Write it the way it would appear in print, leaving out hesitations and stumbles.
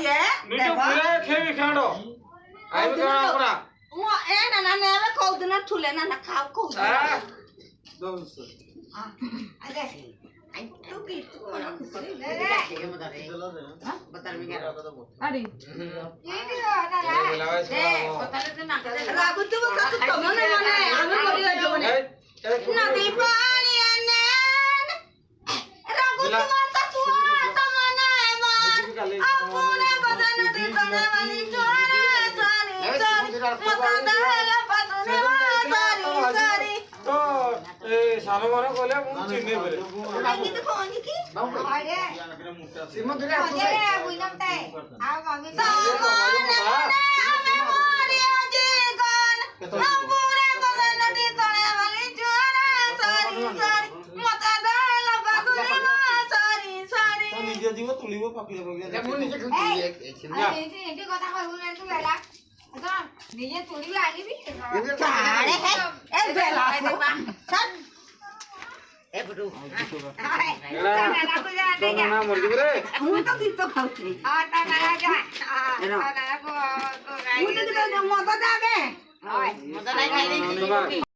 ye. Nitu pura khebi khado. Ai mi kana kuna. Mo na na nebe koudna thule na khao koudna. Ade. Ai tu ki tu na khusri. Bata mi kya? Ari. Ye di ada la. De bata le na kare. Ragu tu ka tu tomane mane ame kori la jone. Na di pani ane. Ragu tu mata tu tamane ma. Apune bata na di tone wali chore sari sari. Mata dala patune ma sari sari. तो ए सालो मानो कोले मु चिन्ने परे Lagi tu kau ni ki? Ada. सिमो दुरे Ada buinam tay. Ah mami. Samane memori ajikan. Apune bata na di tone wali chore sari sari. Mata dala patune ma sari sari. तो निजे जीव तुलिबो पापी लगो মু নিজে খুঁজি এই কথা কইবো না তুই বেলা আচ্ছা নিজে তুলি লাগিবি আরে এ বেলা চল এ বুটু तो ना मर जी रे ମୁଁ ତ ଗୀତ ଖାଉଥିଲି তা না যা ମୁଁ ତ ମଦ ଯାବେ মজা নাই খাই